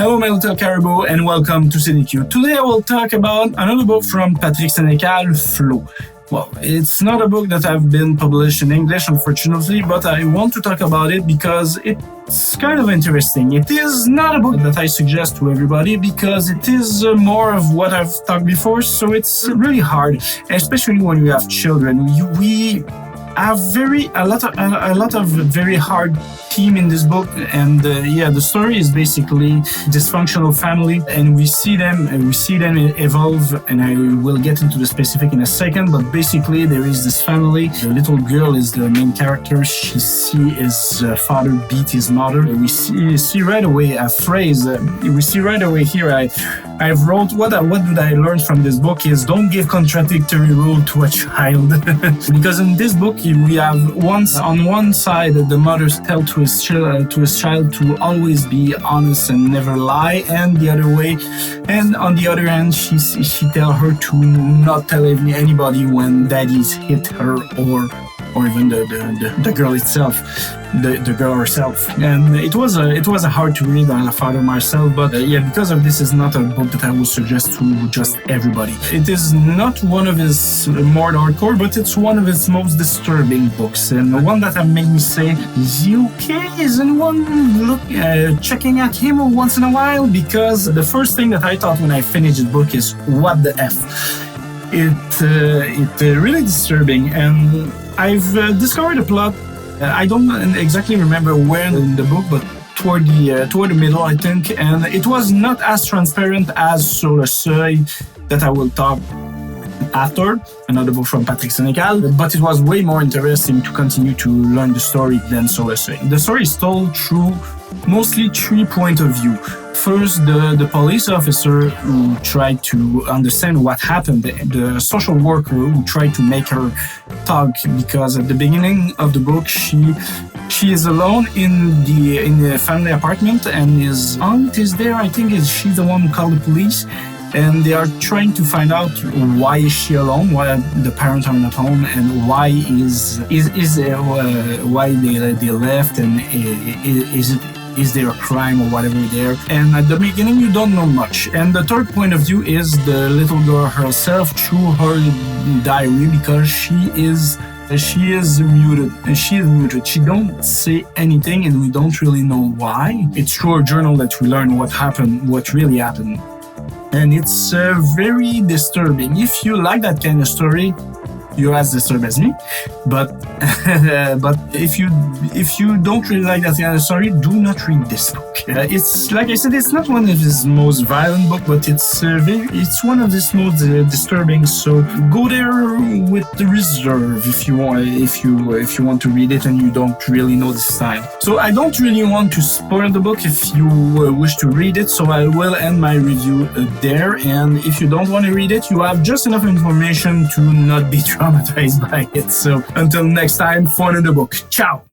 Hello, my little caribou, and welcome to CDQ. Today I will talk about another book from Patrick Senécal, Flots. Well, it's not a book that I've been published in English, unfortunately, but I want to talk about it because it's kind of interesting. It is not a book that I suggest to everybody because it is more of what I've talked before, so it's really hard, especially when you have children. We have a lot of very hard theme in this book, and the story is basically dysfunctional family, and we see them evolve, and I will get into the specific in a second. But basically, there is this family. The little girl is the main character. She see his father beat his mother. We see right away a phrase. We see right away here. I've wrote what did I learn from this book is don't give contradictory rule to a child. Because in this book we have on one side the mother tell to his child to always be honest and never lie, and the other way, and on the other hand she tell her to not tell anybody when daddy's hit her or even the girl itself, the girl herself. And it was a hard to read as a father myself, but because of this, is not a book that I would suggest to just everybody. It is not one of his more hardcore, but it's one of his most disturbing books, and one that made me say, is he okay? Is anyone checking at him once in a while? Because the first thing that I thought when I finished the book is, what the F? It's really disturbing, and I've discovered a plot. I don't exactly remember where in the book, but toward the middle, I think, and it was not as transparent as Sur le Seuil that I will talk after, another book from Patrick Senécal, but it was way more interesting to continue to learn the story than Sur le Seuil. The story is told through mostly 3 points of view. First, the police officer who tried to understand what happened, the social worker who tried to make her talk, because at the beginning of the book she is alone in the family apartment, and his aunt is there. I think she's the one who called the police, and they are trying to find out why is she alone, why the parents are not home, and why why they left, and is there a crime or whatever there? And at the beginning, you don't know much. And the third point of view is the little girl herself through her diary, because she is muted. She don't say anything, and we don't really know why. It's through her journal that we learn what really happened. And it's very disturbing. If you like that kind of story, you're as disturbed as me, but if you don't really like that kind of story, do not read this book. It's like I said, it's not one of his most violent book, but it's one of his most disturbing. So go there with the reserve if you want to read it and you don't really know the style. So I don't really want to spoil the book if you wish to read it, so I will end my review there. And if you don't want to read it, you have just enough information to not be traumatized by it. So until next time, fun in the book. Ciao!